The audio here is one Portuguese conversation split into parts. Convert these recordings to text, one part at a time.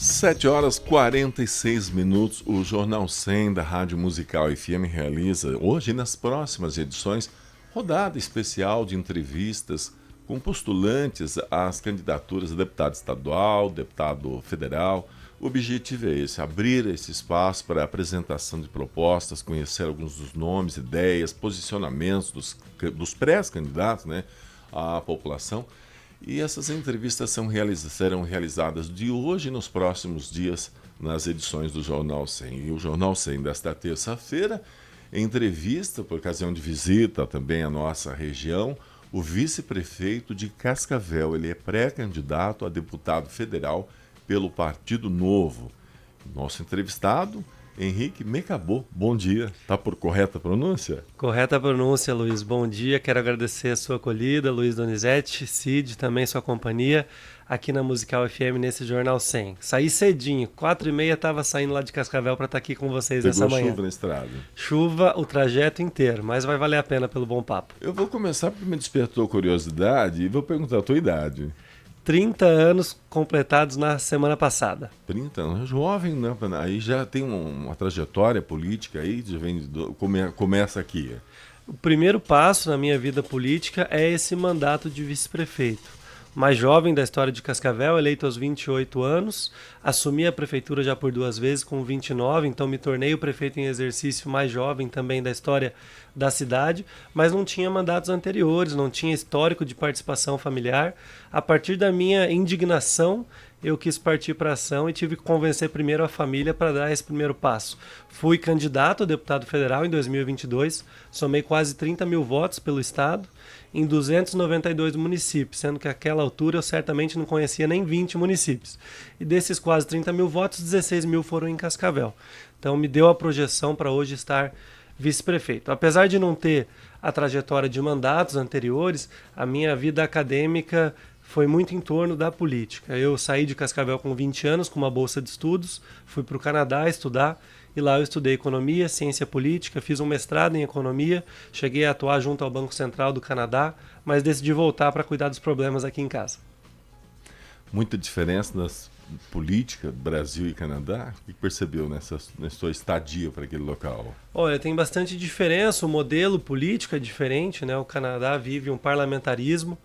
7h46, o Jornal 100 da Rádio Musical FM realiza, hoje e nas próximas edições, rodada especial de entrevistas com postulantes às candidaturas a deputado estadual, deputado federal. O objetivo é esse, abrir esse espaço para a apresentação de propostas, conhecer alguns dos nomes, ideias, posicionamentos dos pré-candidatos, à população. E essas entrevistas serão realizadas de hoje e nos próximos dias nas edições do Jornal 100. E o Jornal 100 desta terça-feira, entrevista, por ocasião de visita também à nossa região, o vice-prefeito de Cascavel. Ele é pré-candidato a deputado federal pelo Partido Novo. Nosso entrevistado, Henrique Mecabô. Bom dia. Está por correta pronúncia? Correta pronúncia, Luiz. Bom dia. Quero agradecer a sua acolhida, Luiz Donizete, Cid, também sua companhia, aqui na Musical FM nesse Jornal 100. Saí cedinho, 4h30 estava saindo lá de Cascavel para estar aqui com vocês essa manhã. Chuva na estrada? Chuva o trajeto inteiro, mas vai valer a pena pelo bom papo. Eu vou começar porque me despertou curiosidade e vou perguntar a tua idade. 30 anos completados na semana passada. 30 anos, jovem, né? Aí já tem uma trajetória política aí, já começa aqui. O primeiro passo na minha vida política é esse mandato de vice-prefeito. Mais jovem da história de Cascavel, eleito aos 28 anos, assumi a prefeitura já por 2 vezes com 29, então me tornei o prefeito em exercício mais jovem também da história da cidade, mas não tinha mandatos anteriores, não tinha histórico de participação familiar. A partir da minha indignação, eu quis partir para a ação e tive que convencer primeiro a família para dar esse primeiro passo. Fui candidato a deputado federal em 2022, somei quase 30 mil votos pelo estado, em 292 municípios, sendo que àquela altura eu certamente não conhecia nem 20 municípios. E desses quase 30 mil votos, 16 mil foram em Cascavel. Então me deu a projeção para hoje estar vice-prefeito. Apesar de não ter a trajetória de mandatos anteriores, a minha vida acadêmica foi muito em torno da política. Eu saí de Cascavel com 20 anos, com uma bolsa de estudos, fui para o Canadá estudar, e lá eu estudei economia, ciência política, fiz um mestrado em economia, cheguei a atuar junto ao Banco Central do Canadá, mas decidi voltar para cuidar dos problemas aqui em casa. Muita diferença nas políticas Brasil e Canadá? O que percebeu nessa sua estadia para aquele local? Olha, tem bastante diferença, o modelo político é diferente, né? O Canadá vive um parlamentarismo,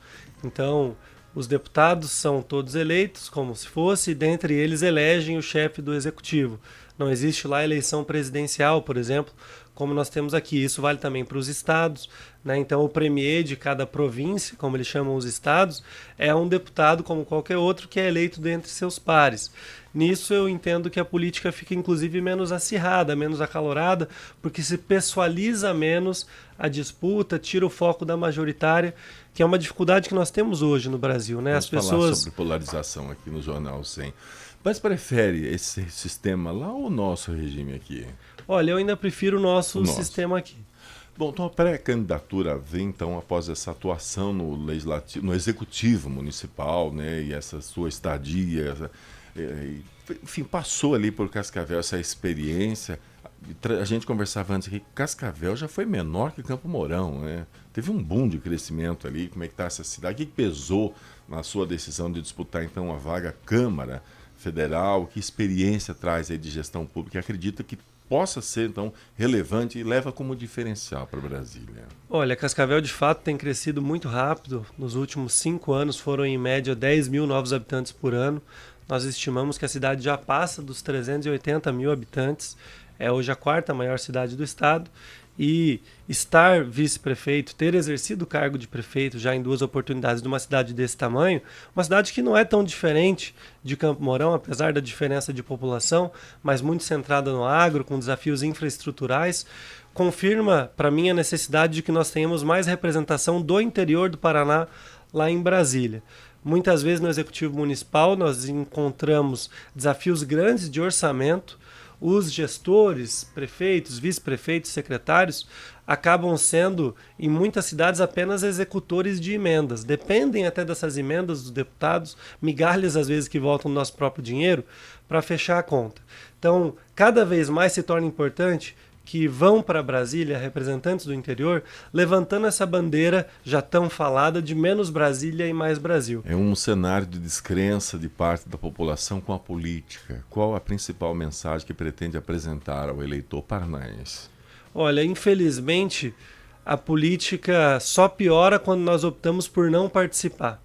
então os deputados são todos eleitos, como se fosse, e dentre eles elegem o chefe do executivo. Não existe lá eleição presidencial, por exemplo, como nós temos aqui. Isso vale também para os estados, né? Então o premier de cada província, como eles chamam os estados, é um deputado como qualquer outro que é eleito dentre seus pares. Nisso eu entendo que a política fica inclusive menos acirrada, menos acalorada, porque se pessoaliza menos a disputa, tira o foco da majoritária, que é uma dificuldade que nós temos hoje no Brasil, né? Vamos falar sobre polarização aqui no Jornal 100. Mas prefere esse sistema lá ou o nosso regime aqui? Olha, eu ainda prefiro o nosso sistema aqui. Bom, então a pré-candidatura vem então após essa atuação no legislativo, no executivo municipal, né? E essa sua estadia, enfim, passou ali por Cascavel essa experiência. A gente conversava antes que Cascavel já foi menor que Campo Mourão, né? Teve um boom de crescimento ali. Como é que está essa cidade? O que pesou na sua decisão de disputar então a vaga Câmara Federal? Que experiência traz aí de gestão pública? Acredita que possa ser então relevante e leva como diferencial para Brasília? Olha, Cascavel de fato tem crescido muito rápido. Nos últimos 5 anos foram em média 10 mil novos habitantes por ano. Nós estimamos que a cidade já passa dos 380 mil habitantes. É hoje a 4ª maior cidade do estado. E estar vice-prefeito, ter exercido o cargo de prefeito já em 2 oportunidades de uma cidade desse tamanho, uma cidade que não é tão diferente de Campo Mourão, apesar da diferença de população, mas muito centrada no agro, com desafios infraestruturais, confirma para mim a necessidade de que nós tenhamos mais representação do interior do Paraná lá em Brasília. Muitas vezes no Executivo Municipal nós encontramos desafios grandes de orçamento. Os gestores, prefeitos, vice-prefeitos, secretários acabam sendo, em muitas cidades, apenas executores de emendas. Dependem até dessas emendas dos deputados, migalhas às vezes que voltam do nosso próprio dinheiro, para fechar a conta. Então, cada vez mais se torna importante que vão para Brasília, representantes do interior, levantando essa bandeira já tão falada de menos Brasília e mais Brasil. É um cenário de descrença de parte da população com a política. Qual a principal mensagem que pretende apresentar ao eleitor paranaense? Olha, infelizmente, a política só piora quando nós optamos por não participar.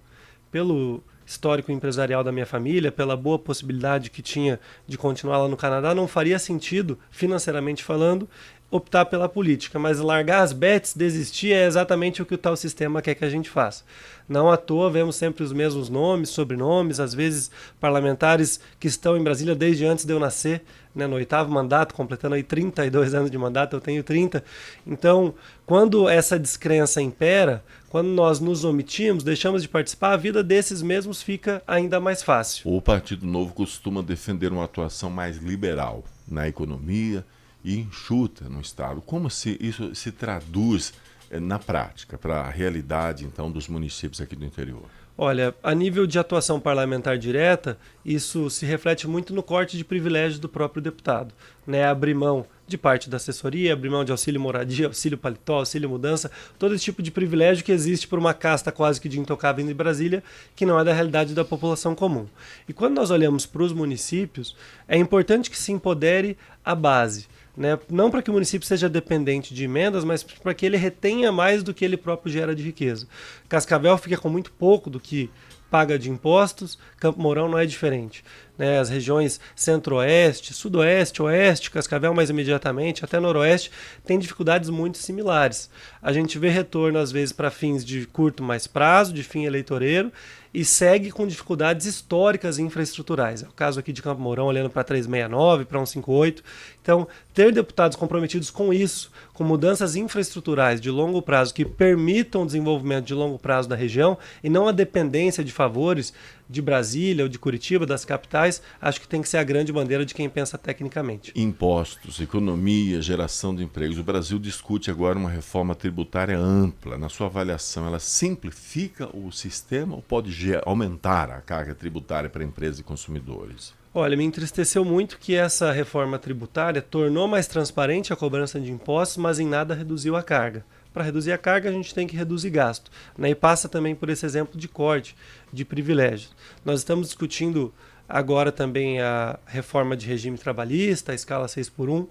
Pelo histórico empresarial da minha família, pela boa possibilidade que tinha de continuar lá no Canadá, não faria sentido, financeiramente falando, optar pela política, mas largar as bets, desistir, é exatamente o que o tal sistema quer que a gente faça. Não à toa vemos sempre os mesmos nomes, sobrenomes, às vezes parlamentares que estão em Brasília desde antes de eu nascer, né, no 8º mandato, completando aí 32 anos de mandato, eu tenho 30. Então, quando essa descrença impera, quando nós nos omitimos, deixamos de participar, a vida desses mesmos fica ainda mais fácil. O Partido Novo costuma defender uma atuação mais liberal na economia e enxuta no Estado. Como isso se traduz na prática, para a realidade, então, dos municípios aqui do interior? Olha, a nível de atuação parlamentar direta, isso se reflete muito no corte de privilégios do próprio deputado, né? Abrir mão de parte da assessoria, abrir mão de auxílio moradia, auxílio paletó, auxílio mudança, todo esse tipo de privilégio que existe por uma casta quase que de intocável em Brasília, que não é da realidade da população comum. E quando nós olhamos para os municípios, é importante que se empodere a base, né? Não para que o município seja dependente de emendas, mas para que ele retenha mais do que ele próprio gera de riqueza. Cascavel fica com muito pouco do que paga de impostos, Campo Mourão não é diferente, né? As regiões centro-oeste, sudoeste, oeste, Cascavel mais imediatamente, até noroeste, têm dificuldades muito similares. A gente vê retorno às vezes para fins de curto mais prazo, de fim eleitoreiro, e segue com dificuldades históricas e infraestruturais. É o caso aqui de Campo Mourão, olhando para 369, para 158. Então, ter deputados comprometidos com isso, com mudanças infraestruturais de longo prazo que permitam o desenvolvimento de longo prazo da região e não a dependência de favores de Brasília ou de Curitiba, das capitais, acho que tem que ser a grande bandeira de quem pensa tecnicamente. Impostos, economia, geração de empregos. O Brasil discute agora uma reforma tributária ampla. Na sua avaliação, ela simplifica o sistema ou pode aumentar a carga tributária para empresas e consumidores? Olha, me entristeceu muito que essa reforma tributária tornou mais transparente a cobrança de impostos, mas em nada reduziu a carga. Para reduzir a carga, a gente tem que reduzir gasto, né? E passa também por esse exemplo de corte de privilégios. Nós estamos discutindo agora também a reforma de regime trabalhista, a escala 6x1,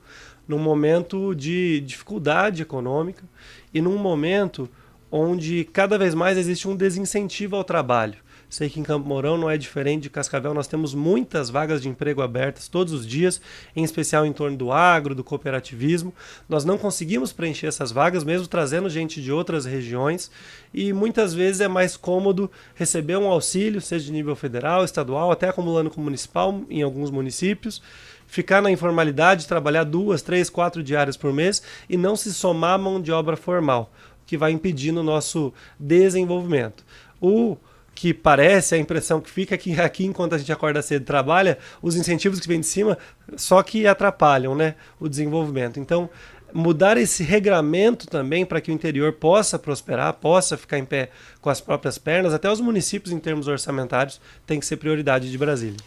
num momento de dificuldade econômica e num momento onde cada vez mais existe um desincentivo ao trabalho. Sei que em Campo Mourão não é diferente de Cascavel, nós temos muitas vagas de emprego abertas todos os dias, em especial em torno do agro, do cooperativismo. Nós não conseguimos preencher essas vagas, mesmo trazendo gente de outras regiões, e muitas vezes é mais cômodo receber um auxílio, seja de nível federal, estadual, até acumulando com o municipal em alguns municípios, ficar na informalidade, trabalhar 2, 3, 4 diárias por mês e não se somar à mão de obra formal, o que vai impedindo o nosso desenvolvimento. O que parece, a impressão que fica que aqui, enquanto a gente acorda cedo e trabalha, os incentivos que vêm de cima só que atrapalham, né, o desenvolvimento. Então, mudar esse regramento também para que o interior possa prosperar, possa ficar em pé com as próprias pernas, até os municípios em termos orçamentários, tem que ser prioridade de Brasília.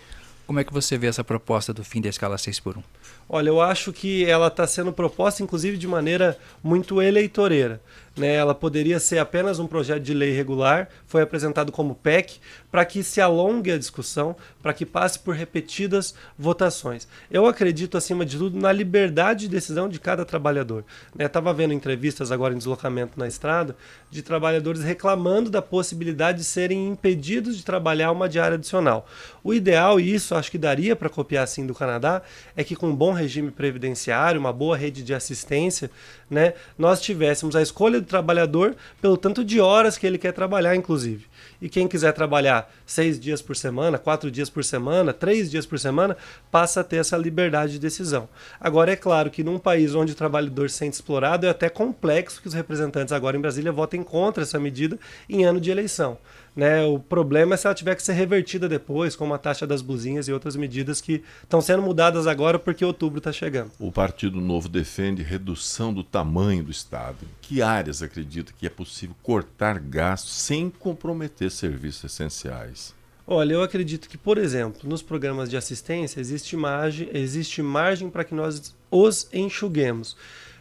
Como é que você vê essa proposta do fim da escala 6x1? Olha, eu acho que ela está sendo proposta, inclusive, de maneira muito eleitoreira, né? Ela poderia ser apenas um projeto de lei regular, foi apresentado como PEC, para que se alongue a discussão, para que passe por repetidas votações. Eu acredito, acima de tudo, na liberdade de decisão de cada trabalhador, né? Estava vendo entrevistas agora em deslocamento na estrada de trabalhadores reclamando da possibilidade de serem impedidos de trabalhar uma diária adicional. O ideal, e isso acho que daria para copiar assim do Canadá, é que com um bom regime previdenciário, uma boa rede de assistência, né, nós tivéssemos a escolha do trabalhador pelo tanto de horas que ele quer trabalhar, inclusive. E quem quiser trabalhar 6 dias por semana, 4 dias por semana, 3 dias por semana, passa a ter essa liberdade de decisão. Agora, é claro que num país onde o trabalhador se sente explorado, é até complexo que os representantes agora em Brasília votem contra essa medida em ano de eleição, né? O problema é se ela tiver que ser revertida depois, como a taxa das blusinhas e outras medidas que estão sendo mudadas agora porque outubro está chegando. O Partido Novo defende redução do tamanho do Estado. Em que áreas acredita que é possível cortar gastos sem comprometer serviços essenciais? Olha, eu acredito que, por exemplo, nos programas de assistência existe margem para que nós os enxuguemos.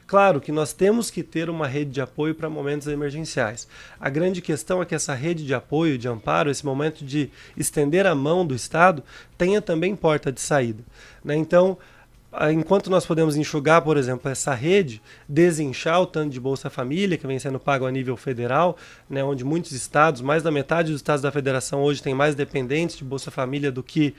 Claro que nós temos que ter uma rede de apoio para momentos emergenciais. A grande questão é que essa rede de apoio, de amparo, esse momento de estender a mão do Estado, tenha também porta de saída, né? Então, enquanto nós podemos enxugar, por exemplo, essa rede, desinchar o tanto de Bolsa Família que vem sendo pago a nível federal, né, onde muitos estados, mais da metade dos estados da federação hoje tem mais dependentes de Bolsa Família do que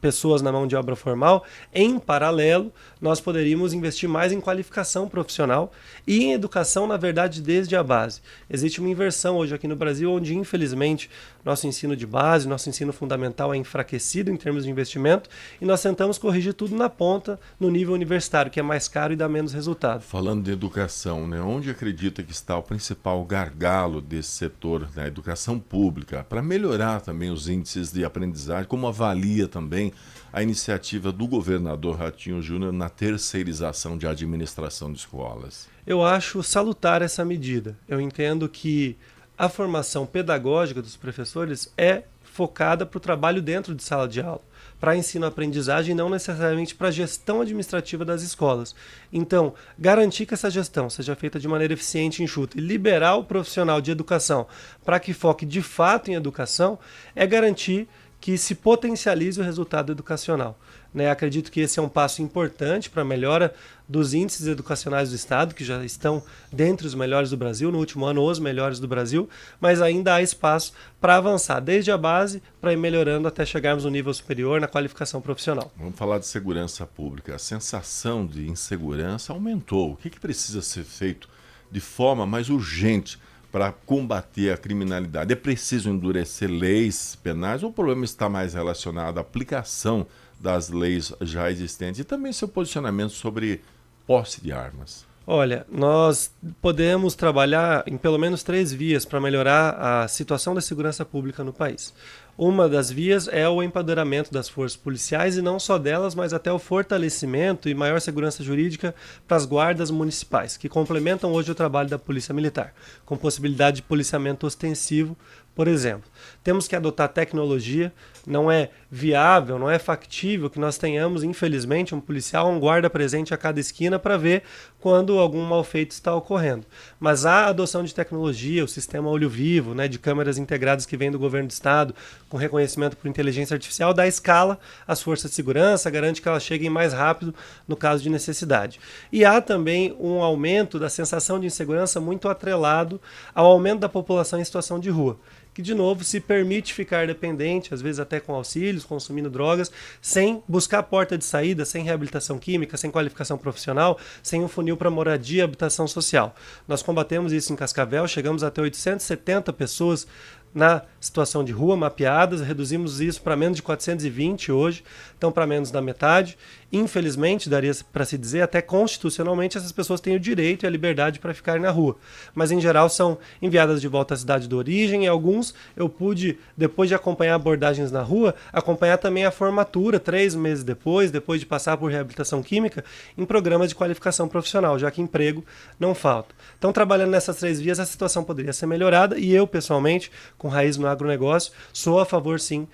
pessoas na mão de obra formal, em paralelo, nós poderíamos investir mais em qualificação profissional e em educação, na verdade, desde a base. Existe uma inversão hoje aqui no Brasil, onde, infelizmente, nosso ensino de base, nosso ensino fundamental é enfraquecido em termos de investimento e nós tentamos corrigir tudo na ponta, no nível universitário, que é mais caro e dá menos resultado. Falando de educação, né, onde acredita que está o principal gargalo desse setor, na educação pública, para melhorar também os índices de aprendizagem, como avalia também a iniciativa do governador Ratinho Júnior na terceirização de administração de escolas? Eu acho salutar essa medida. Eu entendo que a formação pedagógica dos professores é focada para o trabalho dentro de sala de aula, para ensino-aprendizagem e não necessariamente para a gestão administrativa das escolas. Então, garantir que essa gestão seja feita de maneira eficiente e enxuta e liberar o profissional de educação para que foque de fato em educação é garantir que se potencialize o resultado educacional, né? Acredito que esse é um passo importante para a melhora dos índices educacionais do Estado, que já estão dentre os melhores do Brasil, no último ano os melhores do Brasil, mas ainda há espaço para avançar desde a base para ir melhorando até chegarmos no nível superior na qualificação profissional. Vamos falar de segurança pública. A sensação de insegurança aumentou. O que precisa ser feito de forma mais urgente para combater a criminalidade? É preciso endurecer leis penais ou o problema está mais relacionado à aplicação das leis já existentes e também seu posicionamento sobre posse de armas? Olha, nós podemos trabalhar em pelo menos 3 vias para melhorar a situação da segurança pública no país. Uma das vias é o empoderamento das forças policiais e não só delas, mas até o fortalecimento e maior segurança jurídica para as guardas municipais, que complementam hoje o trabalho da Polícia Militar, com possibilidade de policiamento ostensivo, por exemplo. Temos que adotar tecnologia, não é viável, não é factível que nós tenhamos, infelizmente, um policial, um guarda presente a cada esquina para ver quando algum malfeito está ocorrendo. Mas a adoção de tecnologia, o sistema olho vivo, né, de câmeras integradas que vem do governo do estado, com reconhecimento por inteligência artificial, dá escala às forças de segurança, garante que elas cheguem mais rápido no caso de necessidade. E há também um aumento da sensação de insegurança muito atrelado ao aumento da população em situação de rua, que, de novo, se permite ficar dependente, às vezes até com auxílios, consumindo drogas, sem buscar porta de saída, sem reabilitação química, sem qualificação profissional, sem um funil para moradia e habitação social. Nós combatemos isso em Cascavel, chegamos até 870 pessoas na situação de rua mapeadas, reduzimos isso para menos de 420 hoje, então para menos da metade. Infelizmente, daria para se dizer, até constitucionalmente essas pessoas têm o direito e a liberdade para ficarem na rua, mas em geral são enviadas de volta à cidade de origem e alguns eu pude, depois de acompanhar abordagens na rua, acompanhar também a formatura 3 meses depois de passar por reabilitação química, em programas de qualificação profissional, já que emprego não falta. Então, trabalhando nessas 3 vias, a situação poderia ser melhorada e eu, pessoalmente, com raiz no agronegócio, sou a favor, sim,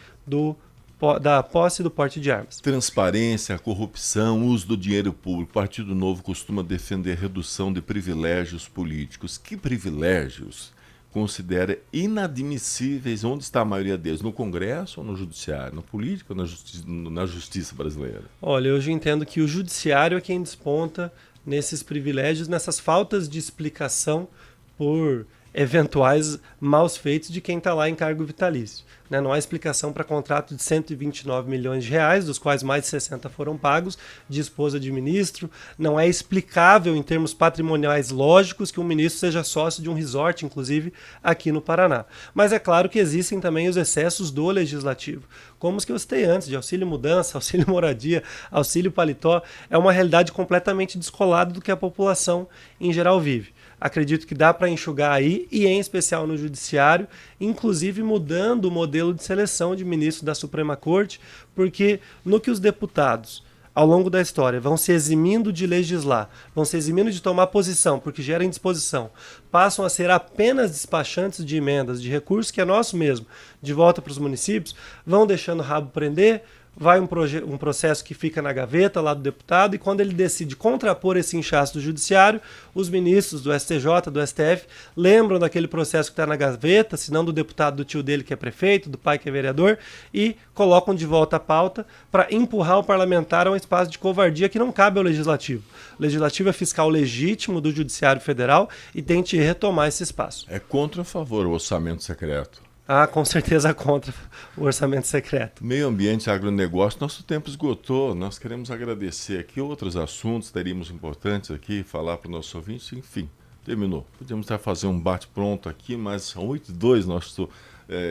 da posse e do porte de armas. Transparência, corrupção, uso do dinheiro público. O Partido Novo costuma defender redução de privilégios políticos. Que privilégios considera inadmissíveis? Onde está a maioria deles? No Congresso ou no Judiciário? No político ou na justiça brasileira? Olha, eu entendo que o Judiciário é quem desponta nesses privilégios, nessas faltas de explicação por eventuais maus feitos de quem está lá em cargo vitalício. Né? Não há explicação para contrato de 129 milhões de reais, dos quais mais de 60 foram pagos, de esposa de ministro. Não é explicável em termos patrimoniais lógicos que um ministro seja sócio de um resort, inclusive aqui no Paraná. Mas é claro que existem também os excessos do legislativo, como os que eu citei antes, de auxílio mudança, auxílio moradia, auxílio paletó. É uma realidade completamente descolada do que a população em geral vive. Acredito que dá para enxugar aí, e em especial no Judiciário, inclusive mudando o modelo de seleção de ministros da Suprema Corte, porque no que os deputados, ao longo da história, vão se eximindo de legislar, vão se eximindo de tomar posição, porque gera indisposição, passam a ser apenas despachantes de emendas, de recursos que é nosso mesmo, de volta para os municípios, vão deixando o rabo prender, vai um processo que fica na gaveta lá do deputado, e quando ele decide contrapor esse inchaço do judiciário, os ministros do STJ, do STF, lembram daquele processo que está na gaveta, se não do deputado do tio dele que é prefeito, do pai que é vereador, e colocam de volta a pauta para empurrar o parlamentar a um espaço de covardia que não cabe ao legislativo. O legislativo é fiscal legítimo do Judiciário Federal e tem que retomar esse espaço. É contra ou a favor o orçamento secreto? Ah, com certeza contra o orçamento secreto. Meio ambiente e agronegócio, nosso tempo esgotou. Nós queremos agradecer aqui outros assuntos, teríamos importantes aqui, falar para o nosso ouvinte, enfim, terminou. Podíamos até fazer um bate-pronto aqui, mas 8h02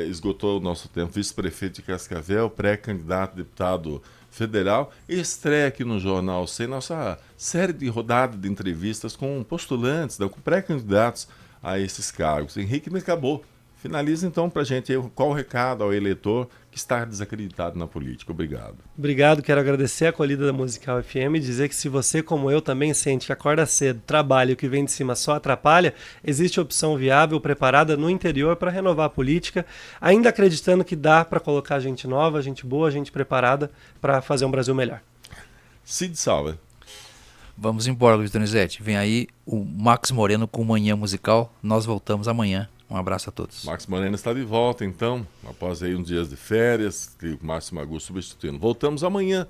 esgotou o nosso tempo. Vice-prefeito de Cascavel, pré-candidato a deputado federal, estreia aqui no Jornal 100 nossa série de rodada de entrevistas com postulantes, com pré-candidatos a esses cargos. Henrique me acabou. Finaliza então para a gente qual o recado ao eleitor que está desacreditado na política. Obrigado. Obrigado, quero agradecer a acolhida da Musical FM e dizer que se você, como eu, também sente que acorda cedo, trabalha e o que vem de cima só atrapalha, existe opção viável, preparada no interior para renovar a política, ainda acreditando que dá para colocar gente nova, gente boa, gente preparada para fazer um Brasil melhor. Cid Salva. Vamos embora, Luiz Donizete. Vem aí o Max Moreno com Manhã Musical. Nós voltamos amanhã. Um abraço a todos. Max Moreno está de volta, então, após aí uns dias de férias, que o Márcio Magu substituindo. Voltamos amanhã.